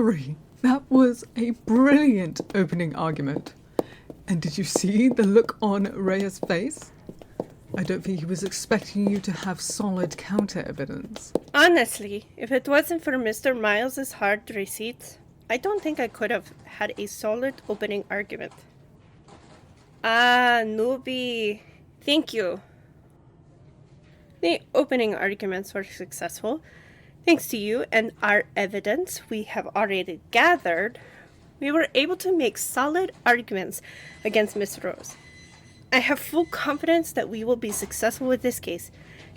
Uri, that was a brilliant opening argument. And did you see the look on Reyes' face? I don't think he was expecting you to have solid counter-evidence. Honestly, if it wasn't for Mr. Miles' hard receipts, I don't think I could have had a solid opening argument. Newbie. Thank you. The opening arguments were successful. Thanks to you and our evidence we have already gathered, we were able to make solid arguments against Miss Rose. I have full confidence that we will be successful with this case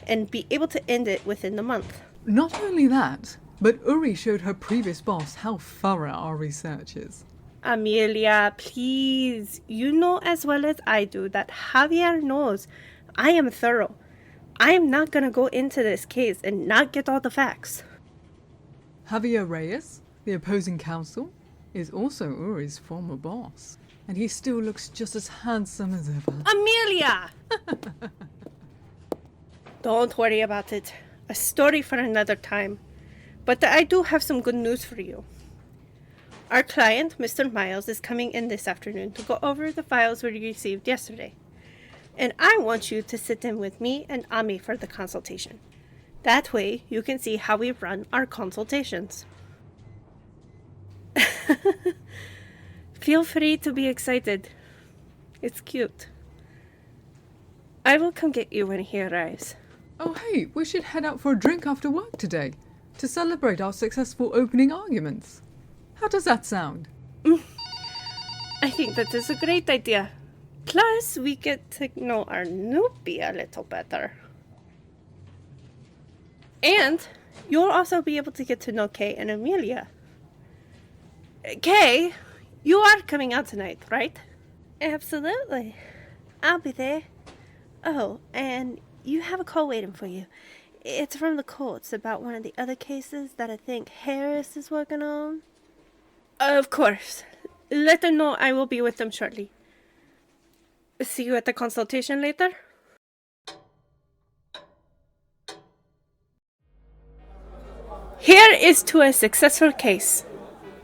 and be able to end it within the month. Not only that, but Uri showed her previous boss how thorough our research is. Amelia, please. You know as well as I do that Javier knows I am thorough. I am not going to go into this case and not get all the facts. Javier Reyes, the opposing counsel, is also Uri's former boss. And he still looks just as handsome as ever. Amelia! Don't worry about it. A story for another time. But I do have some good news for you. Our client, Mr. Miles, is coming in this afternoon to go over the files we received yesterday. And I want you to sit in with me and Ami for the consultation. That way, you can see how we run our consultations. Feel free to be excited. It's cute. I will come get you when he arrives. Oh hey, we should head out for a drink after work today to celebrate our successful opening arguments. How does that sound? I think that is a great idea. Plus, we get to know our newbie a little better. And you'll also be able to get to know Kay and Amelia. Kay, you are coming out tonight, right? Absolutely. I'll be there. Oh, and you have a call waiting for you. It's from the courts about one of the other cases that I think Harris is working on. Of course. Let them know I will be with them shortly. See you at the consultation later. Here is to a successful case.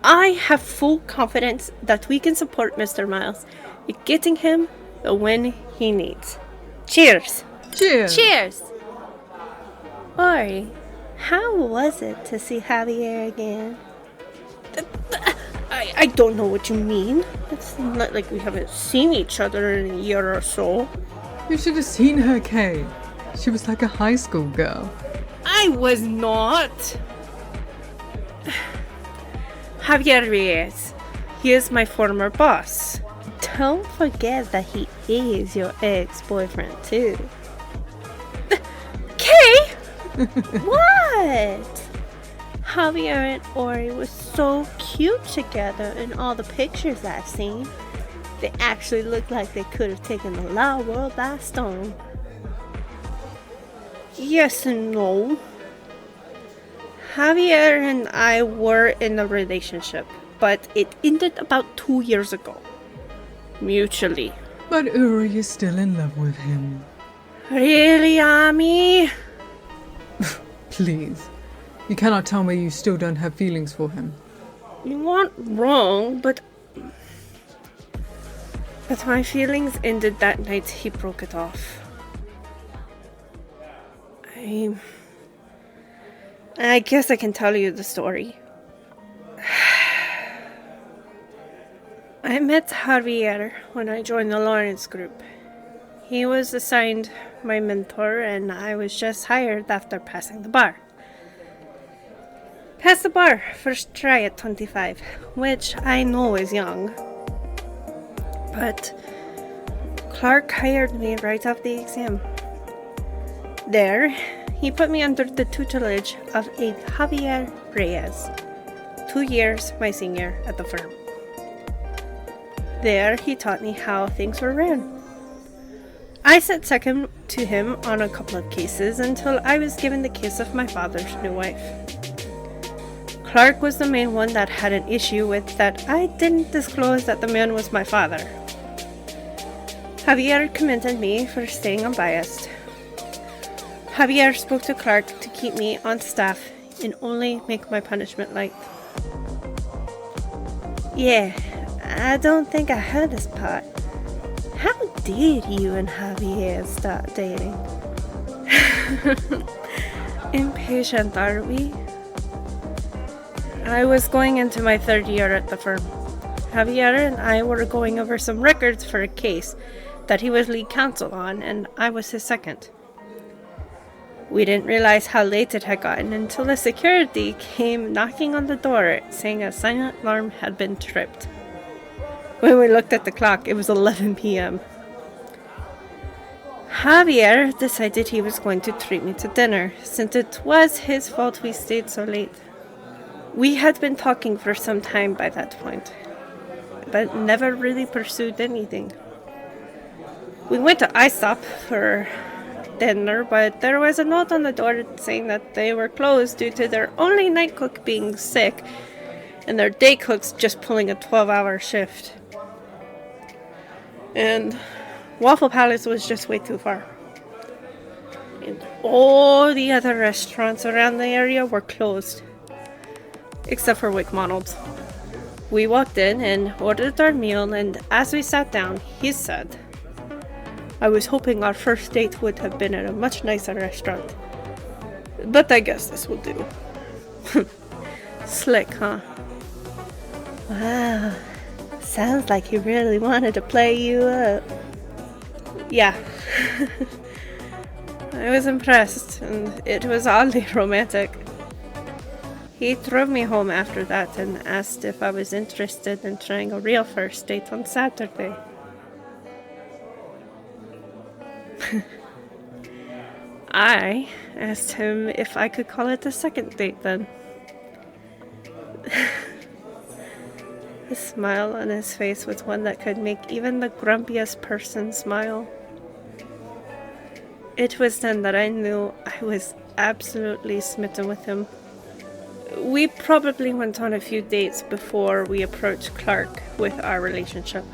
I have full confidence that we can support Mr. Miles in getting him the win he needs. Cheers! Cheers! Cheers! Ori, how was it to see Javier again? I don't know what you mean. It's not like we haven't seen each other in a year or so. You should have seen her, Kay. She was like a high school girl. I was not. Javier Reyes. He is my former boss. Don't forget that he is your ex-boyfriend, too. Kay! What? Javier and Ori were so cute together in all the pictures I've seen. They actually look like they could have taken the law world by storm. Yes and no. Javier and I were in a relationship, but it ended about 2 years ago. Mutually. But Uri is still in love with him. Really, Ami? Please. You cannot tell me you still don't have feelings for him. You aren't wrong, but my feelings ended that night he broke it off. I guess I can tell you the story. I met Javier when I joined the Lawrence Group. He was assigned my mentor, and I was just hired after passing the bar. Passed the bar, first try at 25, which I know is young. But Clark hired me right off the exam. There, he put me under the tutelage of a Javier Reyes, 2 years my senior at the firm. There, he taught me how things were ran. I sat second to him on a couple of cases until I was given the case of my father's new wife. Clark was the main one that had an issue with that I didn't disclose that the man was my father. Javier commended me for staying unbiased. Javier spoke to Clark to keep me on staff and only make my punishment light. Yeah, I don't think I heard this part. How did you and Javier start dating? Impatient, are we? I was going into my 3rd year at the firm. Javier and I were going over some records for a case that he was lead counsel on, and I was his second. We didn't realize how late it had gotten until the security came knocking on the door saying a silent alarm had been tripped. When we looked at the clock, it was 11 p.m. Javier decided he was going to treat me to dinner, since it was his fault we stayed so late. We had been talking for some time by that point, but never really pursued anything. We went to ISOP for dinner, but there was a note on the door saying that they were closed due to their only night cook being sick and their day cooks just pulling a 12-hour shift. And Waffle Palace was just way too far. And all the other restaurants around the area were closed, except for McDonald's. We walked in and ordered our meal, and as we sat down, he said, "I was hoping our first date would have been at a much nicer restaurant, but I guess this will do." Slick, huh? Wow, sounds like he really wanted to play you up. Yeah. I was impressed, and it was oddly romantic. He drove me home after that and asked if I was interested in trying a real first date on Saturday. I asked him if I could call it a second date then. The smile on his face was one that could make even the grumpiest person smile. It was then that I knew I was absolutely smitten with him. We probably went on a few dates before we approached Clark with our relationship.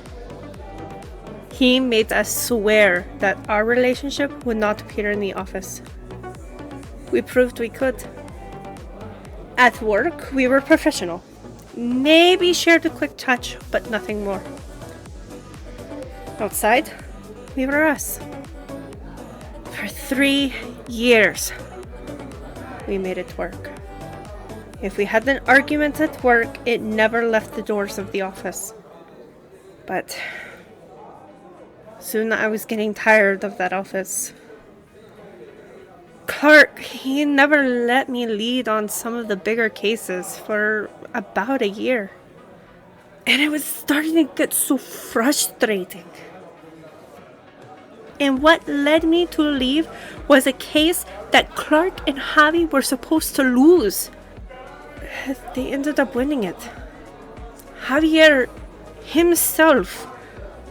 He made us swear that our relationship would not appear in the office. We proved we could. At work, we were professional. Maybe shared a quick touch, but nothing more. Outside, we were us. For 3 years, we made it work. If we had an argument at work, it never left the doors of the office. But soon I was getting tired of that office. Clark, he never let me lead on some of the bigger cases for about a year. And it was starting to get so frustrating. And what led me to leave was a case that Clark and Javi were supposed to lose. They ended up winning it. Javier himself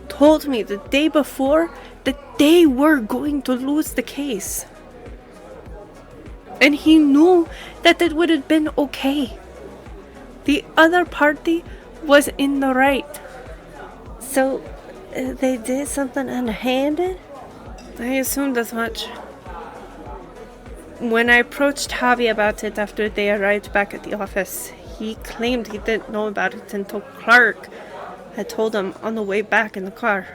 told me the day before that they were going to lose the case. And he knew that it would have been okay. The other party was in the right. So, they did something underhanded? I assumed as much. When I approached Javi about it after they arrived back at the office, he claimed he didn't know about it until Clark had told him on the way back in the car.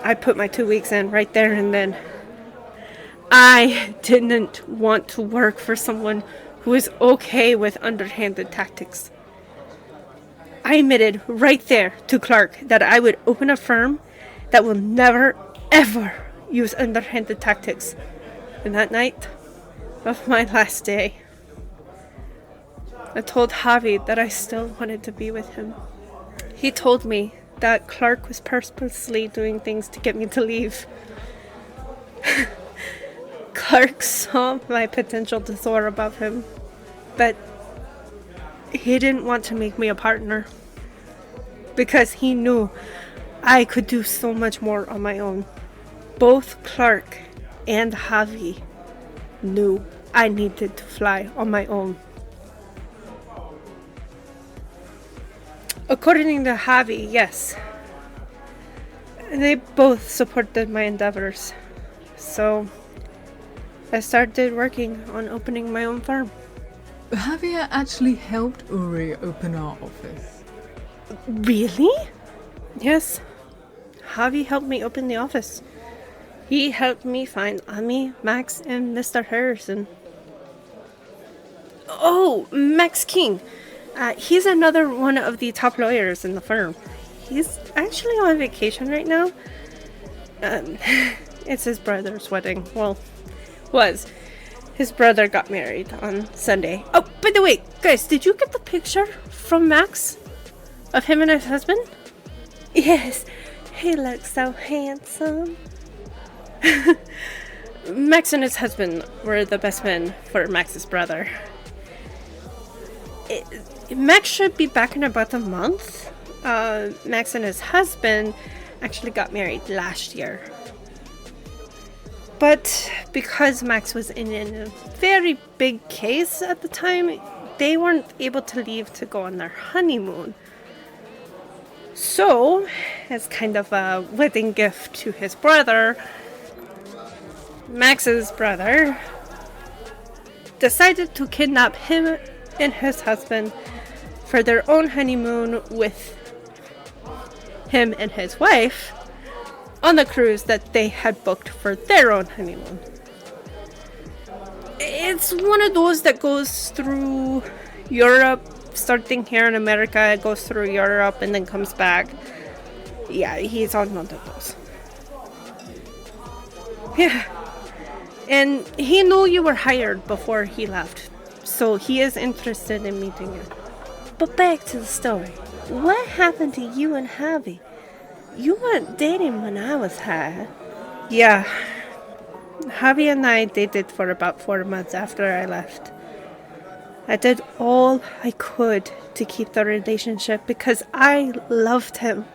I put my 2 weeks in right there and then. I didn't want to work for someone who is okay with underhanded tactics. I admitted right there to Clark that I would open a firm that will never, ever use underhanded tactics. And that night of my last day, I told Javi that I still wanted to be with him. He told me that Clark was purposely doing things to get me to leave. Clark saw my potential to soar above him, but he didn't want to make me a partner because he knew I could do so much more on my own. Both Clark and Javi knew I needed to fly on my own. According to Javi, yes, they both supported my endeavors, so I started working on opening my own firm. Javier actually helped Uri open our office. Really? Yes. Javi helped me open the office. He helped me find Ami, Max, and Mr. Harrison. Oh, Max King. He's another one of the top lawyers in the firm. He's actually on vacation right now. It's his brother's wedding. Well, was. His brother got married on Sunday. Oh, by the way, guys, did you get the picture from Max? Of him and his husband? Yes, he looks so handsome. Max and his husband were the best men for Max's brother. Max should be back in about a month. Max and his husband actually got married last year. But because Max was in a very big case at the time, they weren't able to leave to go on their honeymoon. So, as kind of a wedding gift to his brother, Max's brother decided to kidnap him and his husband for their own honeymoon with him and his wife on the cruise that they had booked for their own honeymoon. It's one of those that goes through Europe, starting here in America, it goes through Europe and then comes back. Yeah, he's on one of those. Yeah. And he knew you were hired before he left, so he is interested in meeting you. But back to the story. What happened to you and Javi? You weren't dating when I was hired. Yeah. Javi and I dated for about 4 months after I left. I did all I could to keep the relationship because I loved him,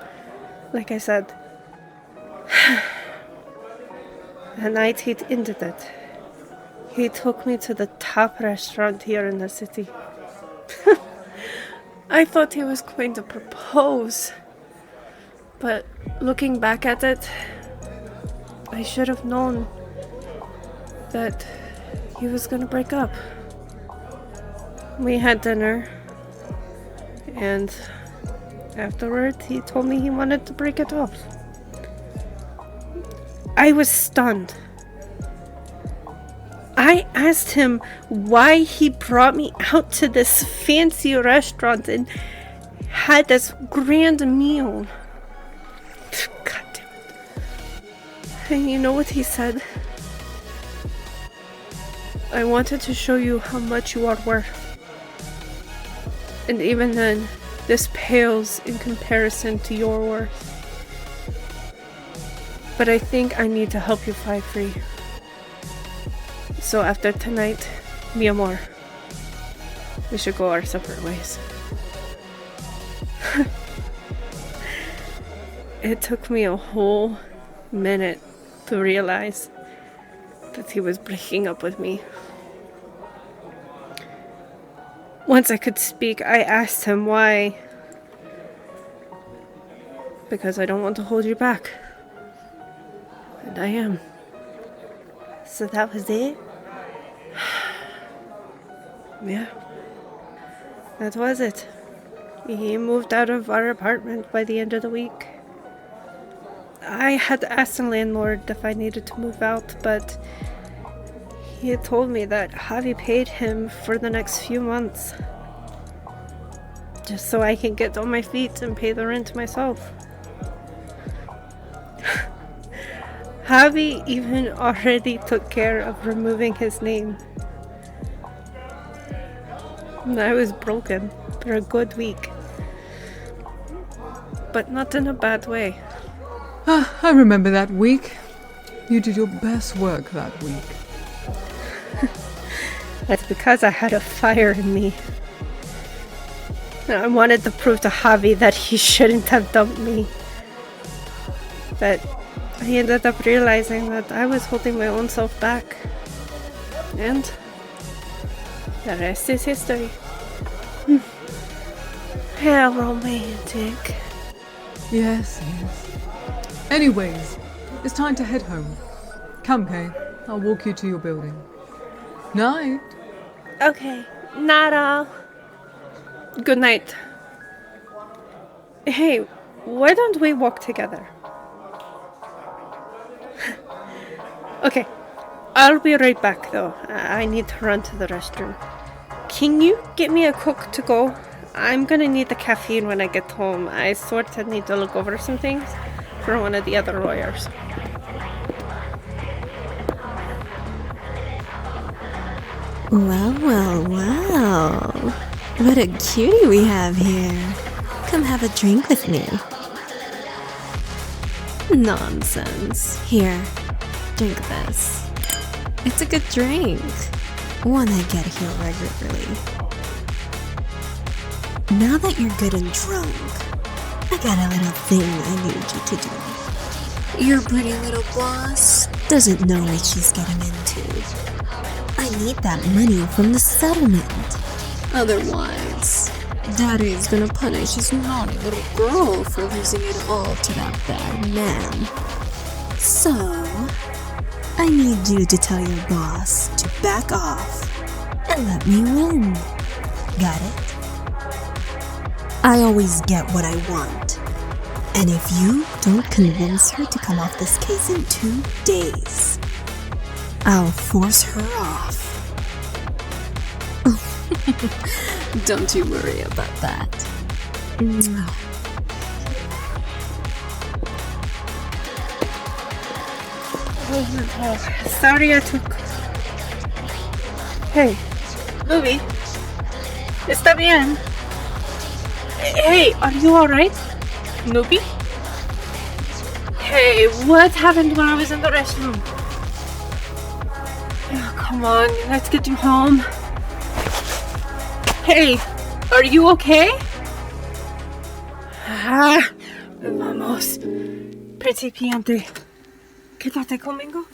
like I said. The night he ended it, he took me to the top restaurant here in the city. I thought he was going to propose, but looking back at it, I should have known that he was going to break up. We had dinner, and afterward, he told me he wanted to break it off. I was stunned. I asked him why he brought me out to this fancy restaurant and had this grand meal. God damn it. And you know what he said? I wanted to show you how much you are worth. And even then, this pales in comparison to your worth. But I think I need to help you fight free. So after tonight, mi amor, we should go our separate ways. It took me a whole minute to realize that he was breaking up with me. Once I could speak, I asked him why. Because I don't want to hold you back. And I am. So that was it? Yeah. That was it. He moved out of our apartment by the end of the week. I had asked the landlord if I needed to move out, but he had told me that Javi paid him for the next few months. Just so I can get on my feet and pay the rent myself. Javi even already took care of removing his name. And I was broken for a good week. But not in a bad way. I remember that week. You did your best work that week. That's because I had a fire in me. I wanted to prove to Javi that he shouldn't have dumped me. But I ended up realizing that I was holding my own self back. And the rest is history. How romantic. Yes, yes. Anyways, it's time to head home. Come, Kay. I'll walk you to your building. Night. Okay, not all. Good night. Hey, why don't we walk together? Okay, I'll be right back though. I need to run to the restroom. Can you get me a Coke to go? I'm gonna need the caffeine when I get home. I sort of need to look over some things for one of the other lawyers. Well. What a cutie we have here. Come have a drink with me. Nonsense. Here, drink this. It's a good drink. One I get here regularly. Now that you're good and drunk, I got a little thing I need you to do. Your pretty little boss doesn't know what she's getting into. I need that money from the settlement. Otherwise, Daddy's gonna punish his naughty little girl for losing it all to that bad man. So, I need you to tell your boss to back off and let me win. Got it? I always get what I want. And if you don't convince her to come off this case in 2 days, I'll force her off. Don't you worry about that. Sorry I took... Hey, Louie. ¿Está bien? Hey, are you alright? Nubi? Hey, what happened when I was in the restroom? Oh, come on, let's get you home. Hey, are you okay? Vamos. Principiante. Quédate conmigo.